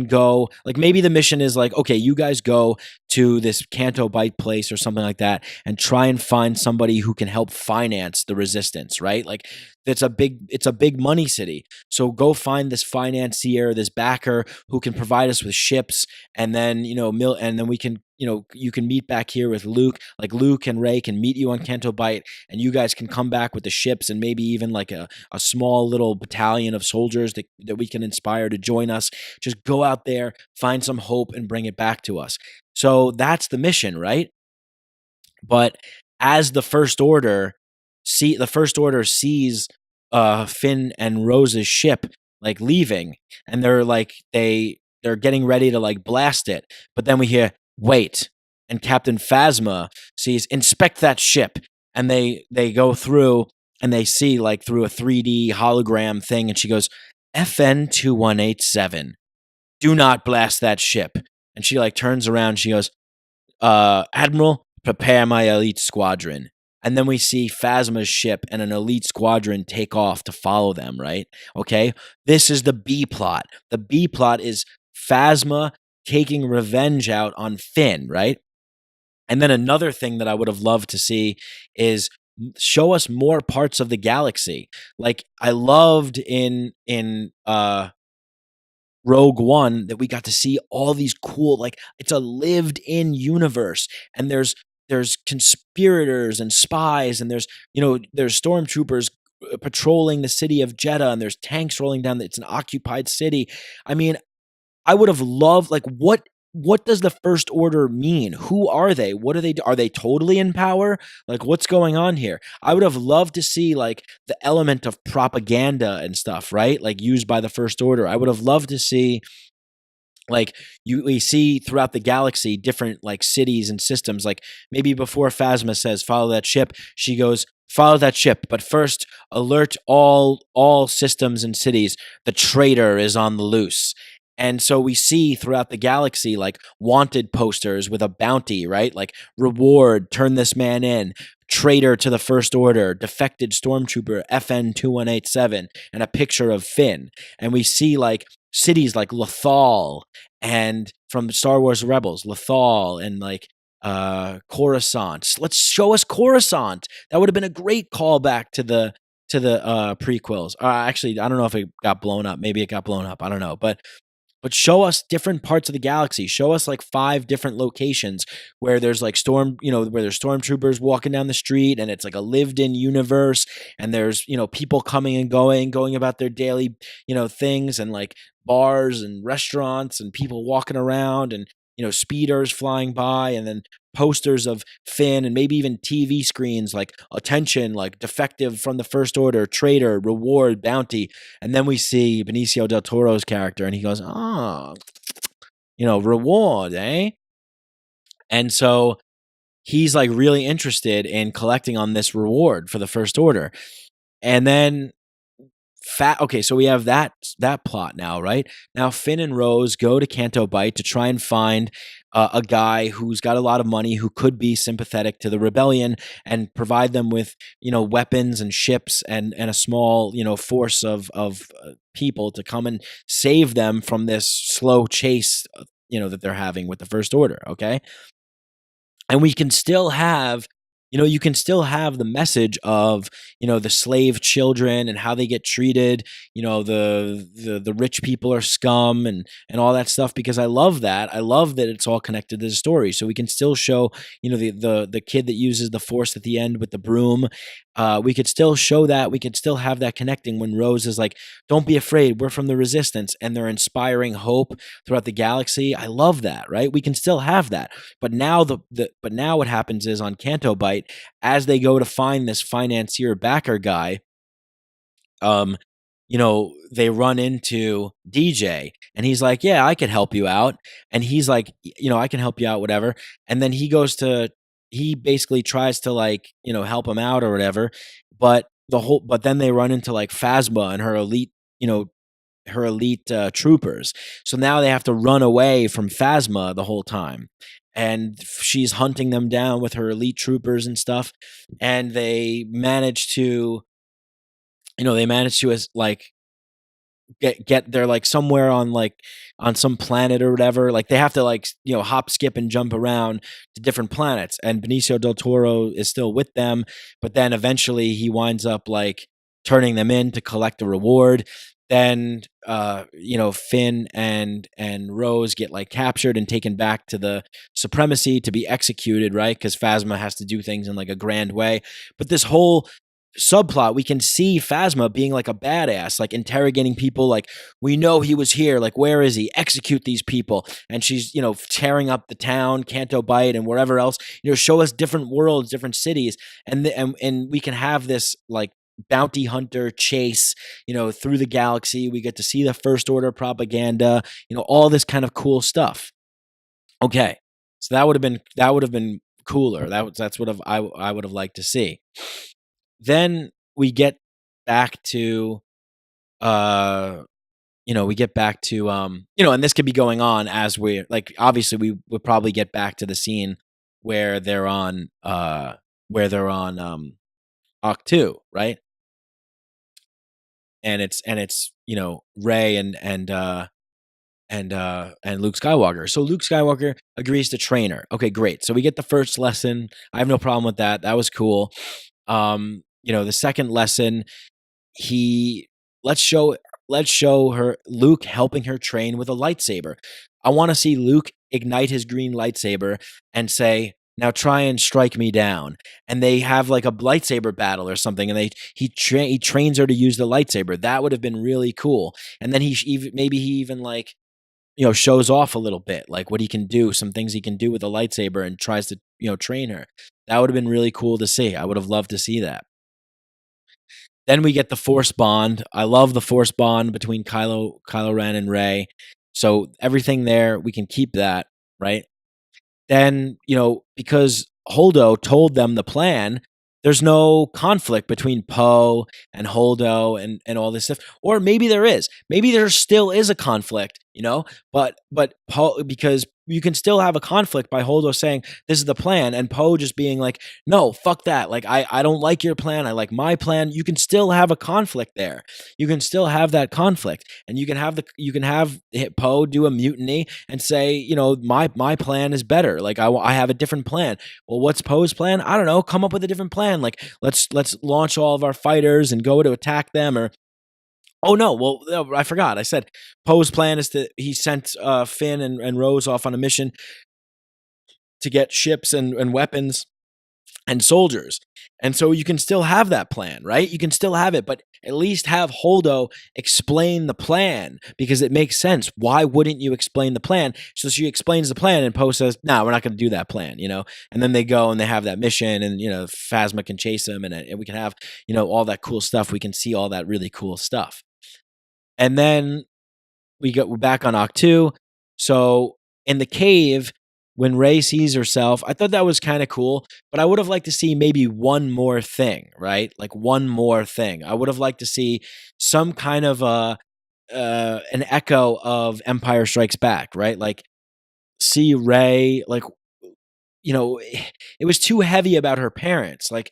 go, like, maybe the mission is like, okay, you guys go to this Canto Bight place or something like that and try and find somebody who can help finance the resistance, right? Like, it's a big money city. So go find this financier, this backer who can provide us with ships, and then, and then we can, you can meet back here with Luke. Like, Luke and Rey can meet you on Canto Bight, and you guys can come back with the ships and maybe even like a small little battalion of soldiers that we can inspire to join us. Just go out there, find some hope, and bring it back to us. So that's the mission, right? But as the First Order sees Finn and Rose's ship like leaving, and they're like they're getting ready to like blast it, but then we hear, wait, and Captain Phasma sees, inspect that ship, and they go through and they see like through a 3D hologram thing, and she goes, FN 2187, do not blast that ship. And she like turns around, she goes, Admiral, prepare my elite squadron. And then we see Phasma's ship and an elite squadron take off to follow them, right? Okay, this is the B plot. The B plot is Phasma taking revenge out on Finn, right? And then another thing that I would have loved to see is show us more parts of the galaxy. Like I loved in Rogue One that we got to see all these cool, like it's a lived in universe, and there's conspirators and spies, and there's stormtroopers patrolling the city of Jeddah, and there's tanks rolling down. It's an occupied city. I mean, I would have loved, like, what does the First Order mean? Who are they? What are they totally in power? Like, what's going on here? I would have loved to see, like, the element of propaganda and stuff, right? Like, used by the First Order. I would have loved to see, like, we see throughout the galaxy different, like, cities and systems. Like, maybe before Phasma says, "Follow that ship," she goes, "Follow that ship, but first alert all systems and cities. The traitor is on the loose." And so we see throughout the galaxy, like, wanted posters with a bounty, right? Like, reward, turn this man in, traitor to the First Order, defected stormtrooper FN 2187, and a picture of Finn. And we see, like, cities like Lothal, and from Star Wars Rebels, Lothal, and like Coruscant. Let's show us Coruscant. That would have been a great callback to the prequels. Actually, I don't know if it got blown up. Maybe it got blown up. I don't know. But show us different parts of the galaxy. Show us like 5 different locations where there's like where there's stormtroopers walking down the street, and it's like a lived-in universe, and there's, people coming and going about their daily, things, and like bars and restaurants and people walking around, and speeders flying by, and then posters of Finn, and maybe even TV screens like attention, like defective from the First Order, traitor, reward, bounty. And then we see Benicio del Toro's character, and he goes, "Oh, reward, eh?" And so he's like really interested in collecting on this reward for the First Order. And then okay, so we have that plot now, right? Now Finn and Rose go to Canto Bight to try and find a guy who's got a lot of money, who could be sympathetic to the rebellion, and provide them with, weapons and ships, and a small, force of people to come and save them from this slow chase, that they're having with the First Order. Okay. And we can still have, you can still have the message of, the slave children and how they get treated, the rich people are scum, and all that stuff, because I love that. I love that it's all connected to the story. So we can still show, the kid that uses the force at the end with the broom. We could still show that. We could still have that connecting when Rose is like, "Don't be afraid, we're from the Resistance," and they're inspiring hope throughout the galaxy. I love that, right? We can still have that. But now but now what happens is, on Canto Bight, as they go to find this financier backer guy, um, they run into DJ, and he's like, "Yeah, I could help you out." And he's like, "I can help you out, whatever." And then he basically tries to, like, help him out or whatever. But then they run into like Phasma and her elite troopers. So now they have to run away from Phasma the whole time. And she's hunting them down with her elite troopers and stuff. And like get they're like somewhere on some planet or whatever. Like they have to, like, hop, skip, and jump around to different planets, and Benicio del Toro is still with them, but then eventually he winds up like turning them in to collect a reward. Then Finn and Rose get like captured and taken back to the Supremacy to be executed, right? Because Phasma has to do things in like a grand way. But this whole subplot, we can see Phasma being like a badass, like interrogating people, like, "We know he was here, like, where is he? Execute these people." And she's, tearing up the town, Canto Bight, and wherever else, show us different worlds, different cities. And we can have this like bounty hunter chase, through the galaxy. We get to see the First Order propaganda, all this kind of cool stuff. Okay. So that would have been cooler. That's what I would have liked to see. Then we get back to and this could be going on as we're like, obviously we would probably get back to the scene where they're on Octu, right? And it's Ray and Luke Skywalker. So Luke Skywalker agrees to train her. Okay, great. So we get the first lesson. I have no problem with that. That was cool. The second lesson, he let's show let's show her Luke helping her train with a lightsaber. I want to see Luke ignite his green lightsaber and say, "Now try and strike me down." And they have like a lightsaber battle or something, and he trains her to use the lightsaber. That would have been really cool. And then maybe he even like shows off a little bit, like what he can do, some things he can do with a lightsaber, and tries to train her. That would have been really cool to see. I would have loved to see that. Then we get the Force bond. I love the Force bond between Kylo Ren and Rey. So everything there, we can keep that, right? Then, because Holdo told them the plan, there's no conflict between Poe and Holdo and all this stuff. Or maybe there is. Maybe there still is a conflict, but Poe, because you can still have a conflict by Holdo saying this is the plan, and Poe just being like, no, fuck that. Like I don't like your plan. I like my plan. You can still have a conflict there. You can still have that conflict, and you can have Poe do a mutiny and say, my plan is better. Like I have a different plan. Well, what's Poe's plan? I don't know. Come up with a different plan. Like let's launch all of our fighters and go to attack them. Or oh no, well I forgot. I said Poe's plan is he sent Finn and Rose off on a mission to get ships and weapons and soldiers. And so you can still have that plan, right? You can still have it, but at least have Holdo explain the plan, because it makes sense. Why wouldn't you explain the plan? So she explains the plan, and Poe says, "No, we're not going to do that plan," And then they go and they have that mission, and Phasma can chase them, and we can have all that cool stuff. We can see all that really cool stuff, and then we're back on Octu. So in the cave, when Rey sees herself, I thought that was kind of cool, but I would have liked to see maybe one more thing, right? Like one more thing. I would have liked to see some kind of an echo of Empire Strikes Back, right? Like see Rey, like it was too heavy about her parents. Like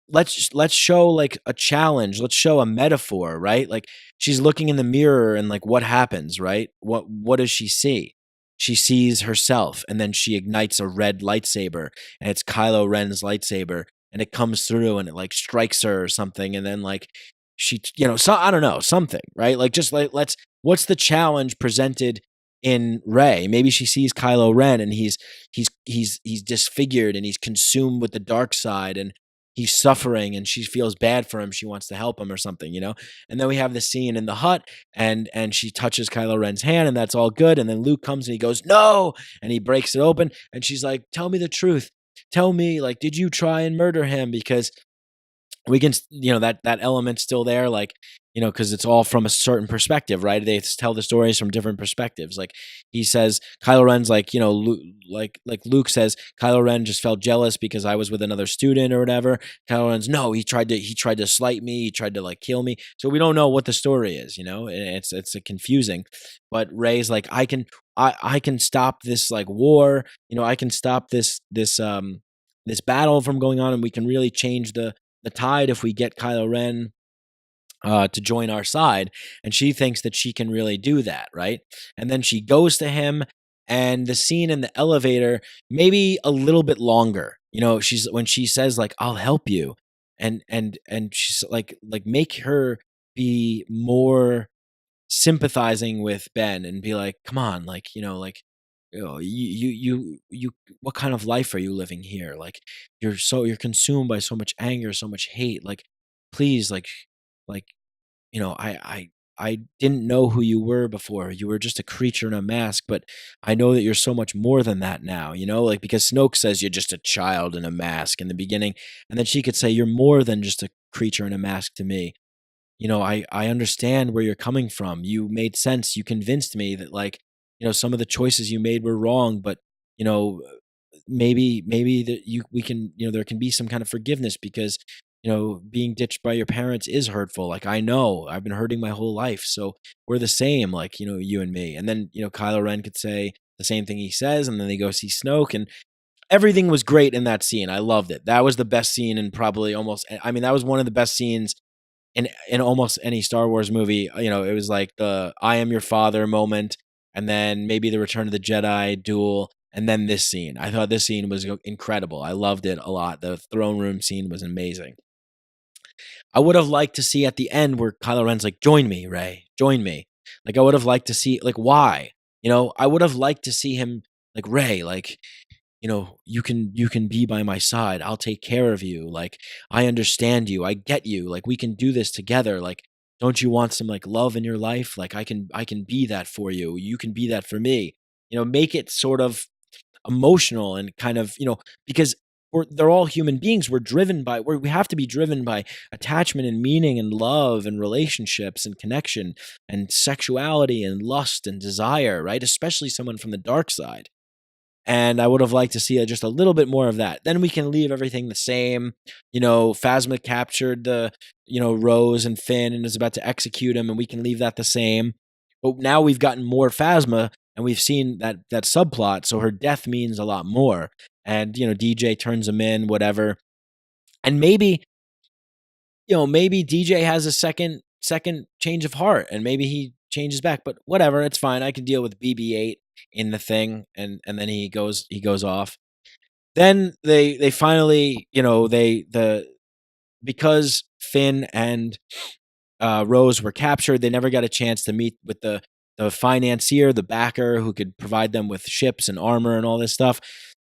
let's show like a challenge. Let's show a metaphor, right? Like she's looking in the mirror and like what happens, right? What does she see? She sees herself, and then she ignites a red lightsaber, and it's Kylo Ren's lightsaber, and it comes through and it like strikes her or something, and then like she so I don't know, something, right? Like just like what's the challenge presented in Rey? Maybe she sees Kylo Ren and he's disfigured and he's consumed with the dark side, and he's suffering, and she feels bad for him. She wants to help him or something, And then we have the scene in the hut, and she touches Kylo Ren's hand, and that's all good. And then Luke comes and he goes, "No!" And he breaks it open, and she's like, "Tell me the truth. Tell me, like, did you try and murder him?" Because we can, that element's still there, like, because it's all from a certain perspective, right? They tell the stories from different perspectives. Like he says, Kylo Ren's like, like Luke says, Kylo Ren just felt jealous because I was with another student or whatever. Kylo Ren's, no, he tried to slight me. He tried to like kill me. So we don't know what the story is, it's confusing. But Rey's like, I can stop this like war. I can stop this battle from going on, and we can really change the tide if we get Kylo Ren to join our side. And she thinks that she can really do that, right? And then she goes to him, and the scene in the elevator, maybe a little bit longer. When she says like, "I'll help you," and she's like make her be more sympathizing with Ben and be like, "Come on, like, you what kind of life are you living here? Like you're consumed by so much anger, so much hate. Like please, like I didn't know who you were before. You were just a creature in a mask, but I know that you're so much more than that now, like because Snoke says you're just a child in a mask in the beginning, and then she could say you're more than just a creature in a mask to me. I understand where you're coming from. You made sense. You convinced me that like, some of the choices you made were wrong, but you know, maybe that we can, there can be some kind of forgiveness because, being ditched by your parents is hurtful. Like I know I've been hurting my whole life. So we're the same, like, you and me. And then, Kylo Ren could say the same thing he says, and then they go see Snoke, and everything was great in that scene. I loved it. That was the best scene in probably that was one of the best scenes in almost any Star Wars movie. It was like the "I am your father" moment, and then maybe the Return of the Jedi duel, and then this scene. I thought this scene was incredible. I loved it a lot. The throne room scene was amazing. I would have liked to see at the end where Kylo Ren's like, "Join me, Rey, join me." Like, I would have liked to see, like, why? I would have liked to see him like, "Rey, like, you can be by my side. I'll take care of you. Like, I understand you. I get you. Like, we can do this together. Like, don't you want some like love in your life? Like, I can be that for you. You can be that for me." Make it sort of emotional and kind of, because they're all human beings. We have to be driven by attachment and meaning and love and relationships and connection and sexuality and lust and desire, right? Especially someone from the dark side. And I would have liked to see just a little bit more of that. Then we can leave everything the same. Phasma captured Rose and Finn and is about to execute him, and we can leave that the same. But now we've gotten more Phasma, and we've seen that subplot, so her death means a lot more. And DJ turns him in, whatever. And maybe DJ has a second change of heart, and maybe he changes back. But whatever, it's fine. I can deal with BB-8 in the thing, and then he goes off. Then they finally, because Finn and Rose were captured, they never got a chance to meet with the financier, the backer who could provide them with ships and armor and all this stuff.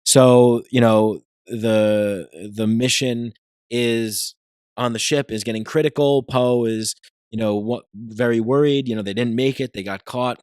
So the mission is on the ship is getting critical. Poe is very worried. They didn't make it. They got caught.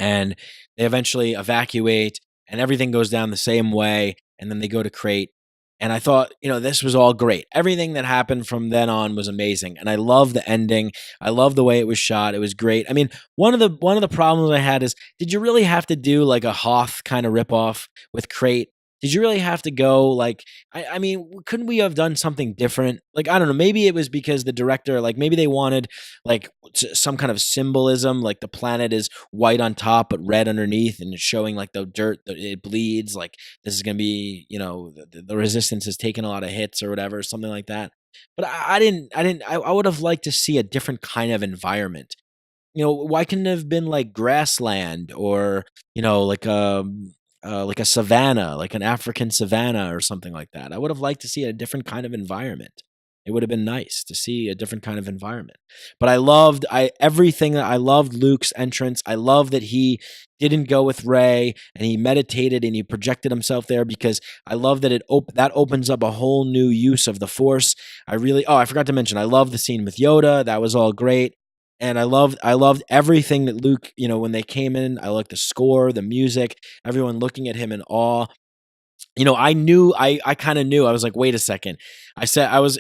And they eventually evacuate, and everything goes down the same way. And then they go to Crate. And I thought, this was all great. Everything that happened from then on was amazing. And I love the ending. I love the way it was shot. It was great. I mean, one of the problems I had is, did you really have to do like a Hoth kind of ripoff with Crate? Did you really have to go like, I mean, couldn't we have done something different? Like, I don't know, maybe it was because the director, like maybe they wanted like some kind of symbolism, like the planet is white on top, but red underneath, and it's showing like the dirt, it bleeds. Like this is going to be, the resistance has taken a lot of hits or whatever, something like that. But I would have liked to see a different kind of environment. Why couldn't it have been like grassland or, like a savanna, like an African savanna or something like that? I would have liked to see a different kind of environment. It would have been nice to see a different kind of environment. But I loved everything. I loved Luke's entrance. I love that he didn't go with Rey and he meditated and he projected himself there, because I love that that opens up a whole new use of the Force. I forgot to mention, I love the scene with Yoda. That was all great. And I loved everything that Luke, when they came in. I liked the score, the music, everyone looking at him in awe. I kind of knew. I was like, wait a second. I said I was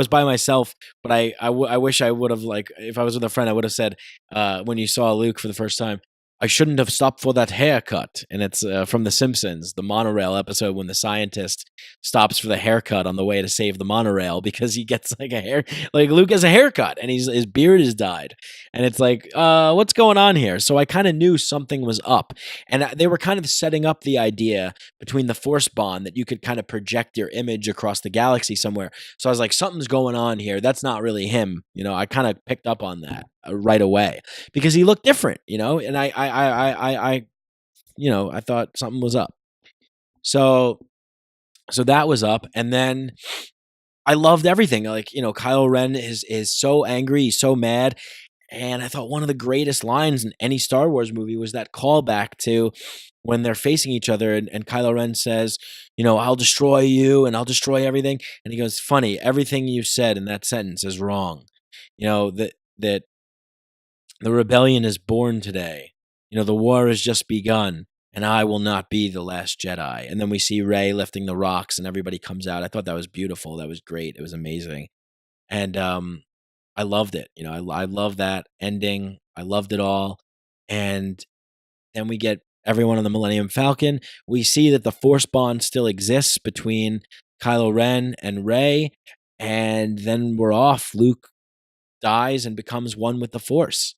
by myself, but I wish I would have, like, if I was with a friend, I would have said, when you saw Luke for the first time, I shouldn't have stopped for that haircut. And it's from The Simpsons, the monorail episode, when the scientist stops for the haircut on the way to save the monorail, because he gets like Luke has a haircut and his beard is dyed. And it's like, what's going on here? So I kind of knew something was up. And they were kind of setting up the idea between the Force bond that you could kind of project your image across the galaxy somewhere. So I was like, something's going on here. That's not really him. I kind of picked up on that right away, because he looked different, and I thought something was up. So that was up. And then I loved everything. Like, Kylo Ren is so angry, he's so mad. And I thought one of the greatest lines in any Star Wars movie was that callback to when they're facing each other, and Kylo Ren says, I'll destroy you and I'll destroy everything. And he goes, funny, everything you said in that sentence is wrong. That the rebellion is born today. The war has just begun, and I will not be the last Jedi. And then we see Rey lifting the rocks, and everybody comes out. I thought that was beautiful. That was great. It was amazing. And I loved it. I love that ending. I loved it all. And then we get everyone on the Millennium Falcon. We see that the Force bond still exists between Kylo Ren and Rey. And then we're off. Luke dies and becomes one with the Force.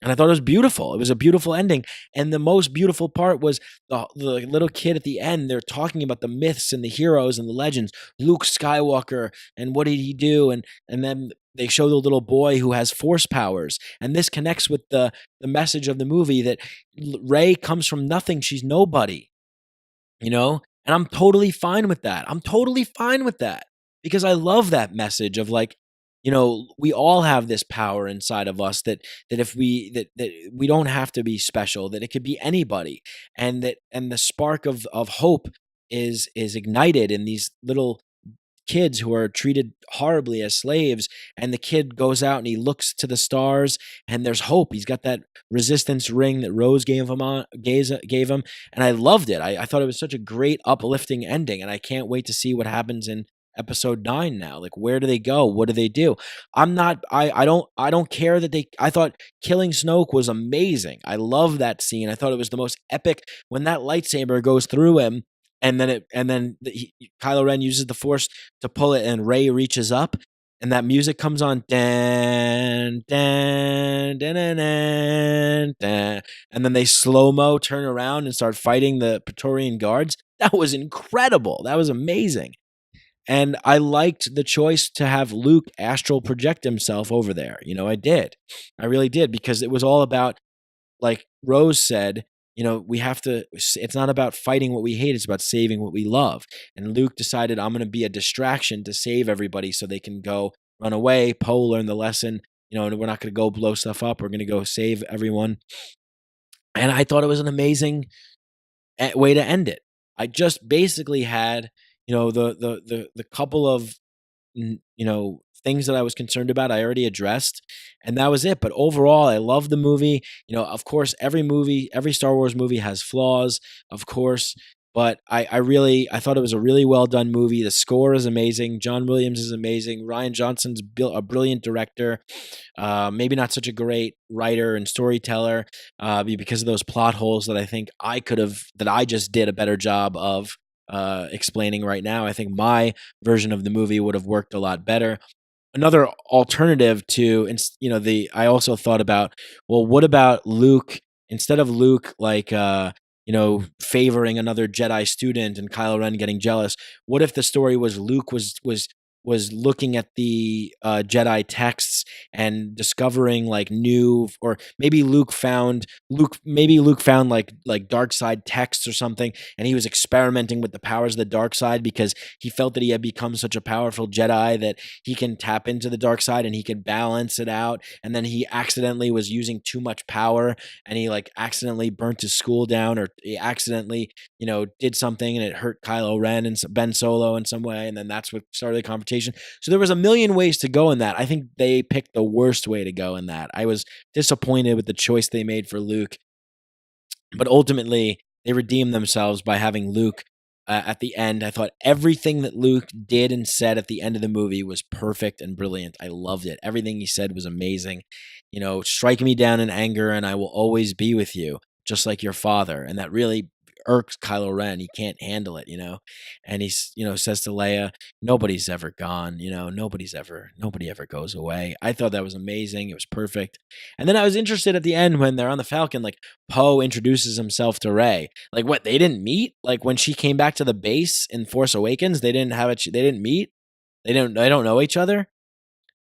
And I thought it was beautiful. It was a beautiful ending. And the most beautiful part was the little kid at the end. They're talking about the myths and the heroes and the legends. Luke Skywalker, and what did he do? And then they show the little boy who has force powers, and this connects with the message of the movie that Rey comes from nothing. She's nobody, you know? And I'm totally fine with that. I'm totally fine with that because I love that message of like, we all have this power inside of us that if we that we don't have to be special, that it could be anybody. And the spark of hope is ignited in these little kids who are treated horribly as slaves, and the kid goes out and he looks to the stars and there's hope. He's got that resistance ring that Rose gave him, and I loved it. I thought it was such a great uplifting ending, and I can't wait to see what happens in episode 9 now. Like, where do they go? What do they do? I don't care that they I thought killing Snoke was amazing. I love that scene. I thought it was the most epic when that lightsaber goes through him, Kylo Ren uses the Force to pull it, and Rey reaches up, and that music comes on, dan, dan, dan, dan, dan, dan, and then they slow-mo turn around and start fighting the Praetorian guards. That was incredible. That was amazing. And I liked the choice to have Luke astral project himself over there. I did. I really did, because it was all about, like Rose said, it's not about fighting what we hate, it's about saving what we love. And Luke decided, I'm going to be a distraction to save everybody so they can go run away. Poe learned the lesson, and we're not going to go blow stuff up. We're going to go save everyone. And I thought it was an amazing way to end it. I just basically had, the couple of, things that I was concerned about, I already addressed, and that was it. But overall, I love the movie. Of course, every Star Wars movie has flaws, of course, but I thought it was a really well done movie. The score is amazing. John Williams is amazing. Rian Johnson's a brilliant director. Maybe not such a great writer and storyteller, because of those plot holes that I think that I just did a better job of explaining right now. I think my version of the movie would have worked a lot better. Another alternative to, I also thought about, well, what about Luke, instead of Luke, like, favoring another Jedi student and Kylo Ren getting jealous? What if the story was Luke was looking at the Jedi texts and discovering like new, or maybe Luke found like dark side texts or something, and he was experimenting with the powers of the dark side because he felt that he had become such a powerful Jedi that he can tap into the dark side and he can balance it out. And then he accidentally was using too much power, and he like accidentally burnt his school down, or he accidentally did something and it hurt Kylo Ren and Ben Solo in some way, and then that's what started the confrontation. So there was a million ways to go in that. I think they picked the worst way to go in that. I was disappointed with the choice they made for Luke, but ultimately they redeemed themselves by having Luke at the end. I thought everything that Luke did and said at the end of the movie was perfect and brilliant. I loved it. Everything he said was amazing. Strike me down in anger and I will always be with you, just like your father. And that really irks Kylo Ren. He can't handle it, and he's, says to Leia, nobody's ever gone, nobody ever goes away. I thought that was amazing. It was perfect. And then I was interested at the end when they're on the Falcon, like Poe introduces himself to Rey. Like, what, they didn't meet? Like when she came back to the base in Force Awakens, they didn't meet? They don't know each other?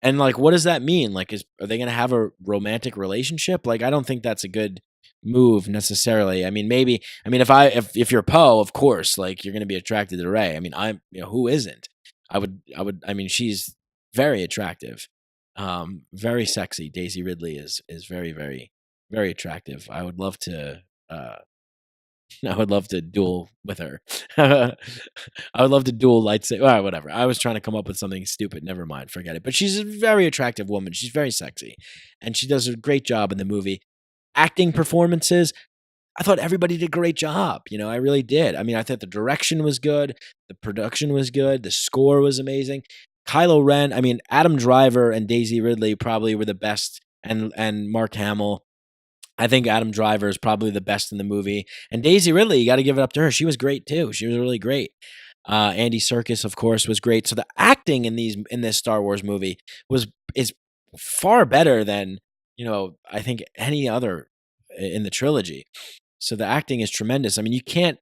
And like, what does that mean? Like, are they going to have a romantic relationship? Like, I don't think that's a good move necessarily. I mean, maybe. I mean, if you're Poe, of course, like you're going to be attracted to Rey. I mean, who isn't? I would. I mean, she's very attractive, very sexy. Daisy Ridley is very, very, very attractive. I would love to. I would love to duel with her. I would love to duel lightsaber. Well, whatever. I was trying to come up with something stupid. Never mind. Forget it. But she's a very attractive woman. She's very sexy. And she does a great job in the movie. Acting performances, I thought everybody did a great job. I really did. I mean, I thought the direction was good. The production was good. The score was amazing. Kylo Ren, I mean, Adam Driver and Daisy Ridley probably were the best. And Mark Hamill. I think Adam Driver is probably the best in the movie. And Daisy Ridley, you got to give it up to her. She was great too. She was really great. Andy Serkis, of course, was great. So the acting in this Star Wars movie is far better than, I think any other in the trilogy. So the acting is tremendous. I mean, you can't.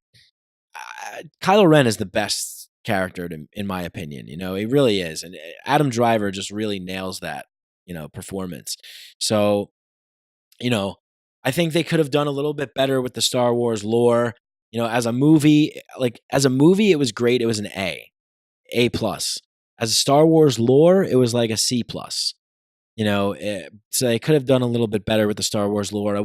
Kylo Ren is the best character in my opinion. He really is. And Adam Driver just really nails that, performance. So, you know, I think they could have done a little bit better with the Star Wars lore. As a movie, it was great. It was an A plus. As a Star Wars lore, it was like a C plus. So they could have done a little bit better with the Star Wars lore.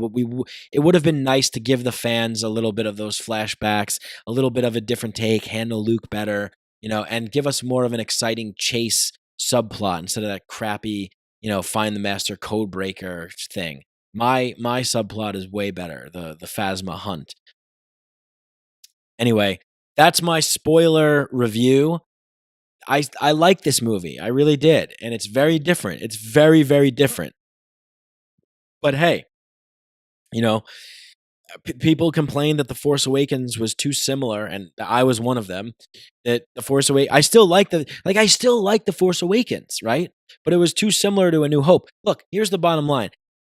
It would have been nice to give the fans a little bit of those flashbacks, a little bit of a different take, handle Luke better, and give us more of an exciting chase subplot instead of that crappy, find the master code breaker thing. My subplot is way better, the Phasma hunt. Anyway, that's my spoiler review. I like this movie. I really did. And it's very different. It's very, very different. But hey, you know, people complained that The Force Awakens was too similar, and I was one of them. That The Force Awakens, I still like The Force Awakens, right? But it was too similar to A New Hope. Look, here's the bottom line.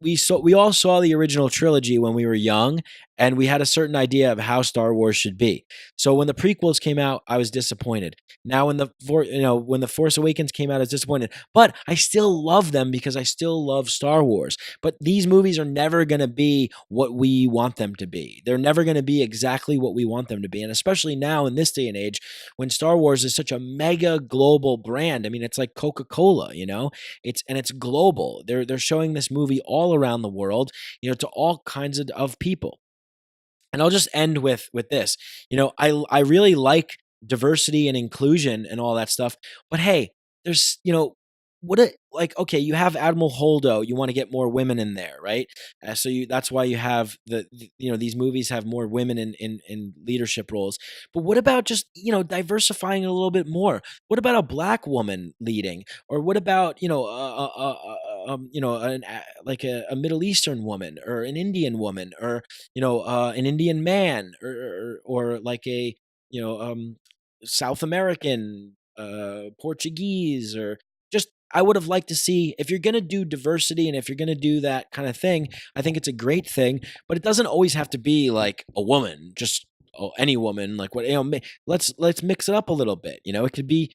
We all saw the original trilogy when we were young, and we had a certain idea of how Star Wars should be. So when the prequels came out, I was disappointed. Now when the Force Awakens came out, I was disappointed. But I still love them because I still love Star Wars. But these movies are never going to be what we want them to be. They're never going to be exactly what we want them to be. And especially now in this day and age, when Star Wars is such a mega global brand. I mean, it's like Coca-Cola, it's global. They're showing this movie all around the world, to all kinds of people. And I'll just end with this. I really like diversity and inclusion and all that stuff. But hey, there's, okay, you have Admiral Holdo, you want to get more women in there, right? That's why you have these movies have more women in leadership roles. But what about just, diversifying a little bit more? What about a black woman leading? Or what about, a Middle Eastern woman or an Indian woman or, an Indian man or like a, South American, Portuguese, or just I would have liked to see, if you're going to do diversity and if you're going to do that kind of thing, I think it's a great thing, but it doesn't always have to be like a woman, just any woman, like what, let's mix it up a little bit. It could be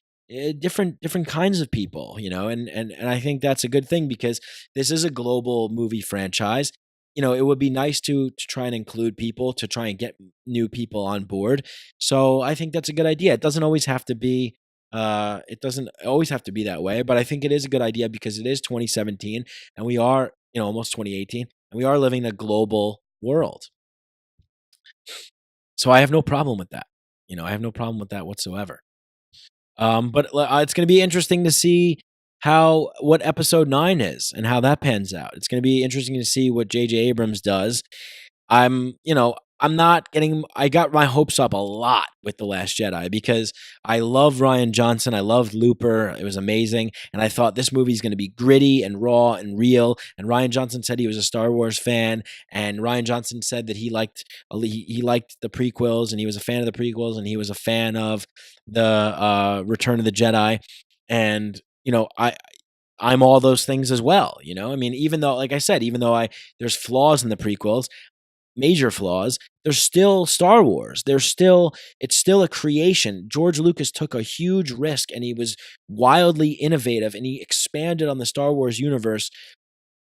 different kinds of people, and I think that's a good thing because this is a global movie franchise. It would be nice to try and include people, to try and get new people on board. So I think that's a good idea. It doesn't always have to be that way, but I think it is a good idea because it is 2017 and we are, almost 2018, and we are living in a global world. So I have no problem with that. I have no problem with that whatsoever. But it's going to be interesting to see what episode 9 is and how that pans out. It's going to be interesting to see what J.J. Abrams does. I got my hopes up a lot with The Last Jedi because I love Rian Johnson. I loved Looper. It was amazing. And I thought this movie is going to be gritty and raw and real. And Rian Johnson said he was a Star Wars fan. And Rian Johnson said that he liked the prequels and he was a fan of the prequels and he was a fan of the Return of the Jedi. And, I'm all those things as well. I mean, even though, like I said, there's flaws in the prequels, major flaws, there's still Star Wars. It's still a creation. George Lucas took a huge risk and he was wildly innovative and he expanded on the Star Wars universe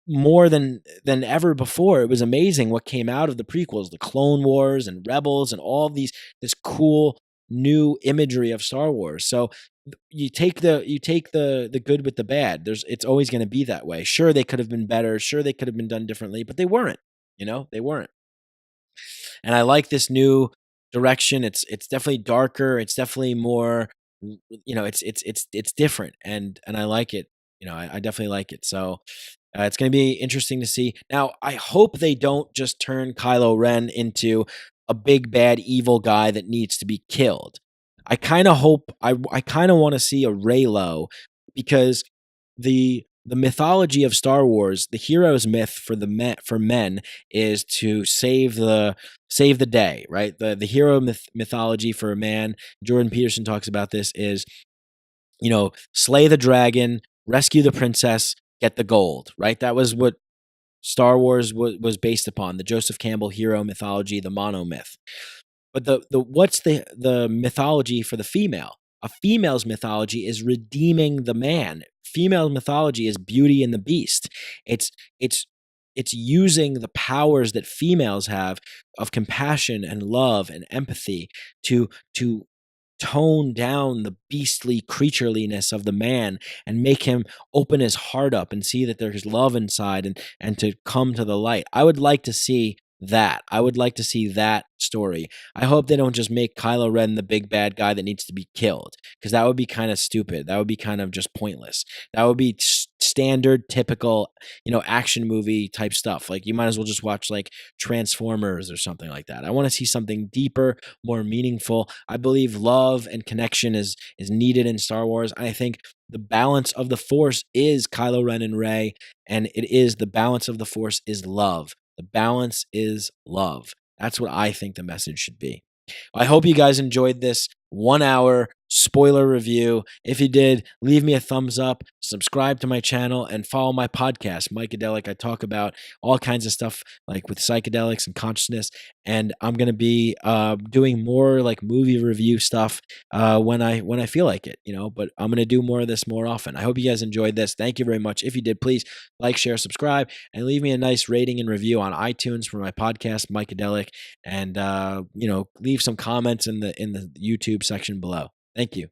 more than ever before. It was amazing what came out of the prequels, the Clone Wars and Rebels and all this cool new imagery of Star Wars. So you take the good with the bad. It's always going to be that way. Sure, they could have been better. Sure, they could have been done differently, but they weren't. They weren't. And I like this new direction. It's definitely darker. It's definitely more, it's different, and I like it. I definitely like it. So it's going to be interesting to see. Now, I hope they don't just turn Kylo Ren into a big bad evil guy that needs to be killed. I kind of hope I kind of want to see a Reylo, because the mythology of Star Wars, the hero's myth for men is to save the day, right? The hero mythology for a man, Jordan Peterson talks about this, is slay the dragon, rescue the princess, get the gold, right? That was what Star Wars was based upon, the Joseph Campbell hero mythology, the monomyth. But what's the mythology for the female? A female's mythology is redeeming the man. Female mythology is Beauty and the Beast. It's it's it's using the powers that females have of compassion and love and empathy to tone down the beastly creatureliness of the man and make him open his heart up and see that there's love inside and to come to the light. I would like to see that. I would like to see that story. I hope they don't just make Kylo Ren the big bad guy that needs to be killed, because that would be kind of stupid. That would be kind of just pointless. That would be standard, typical, action movie type stuff. Like, you might as well just watch like Transformers or something like that. I want to see something deeper, more meaningful. I believe love and connection is needed in Star Wars. I think the balance of the Force is Kylo Ren and Rey, and the balance of the Force is love. The balance is love. That's what I think the message should be. I hope you guys enjoyed this 1 hour spoiler review. If you did, leave me a thumbs up, subscribe to my channel, and follow my podcast, Mikeadelic. I talk about all kinds of stuff like with psychedelics and consciousness, and I'm going to be doing more like movie review stuff when I feel like it, but I'm going to do more of this more often. I hope you guys enjoyed this. Thank you very much. If you did, please like, share, subscribe, and leave me a nice rating and review on iTunes for my podcast, Mikeadelic, and leave some comments in the YouTube section below. Thank you.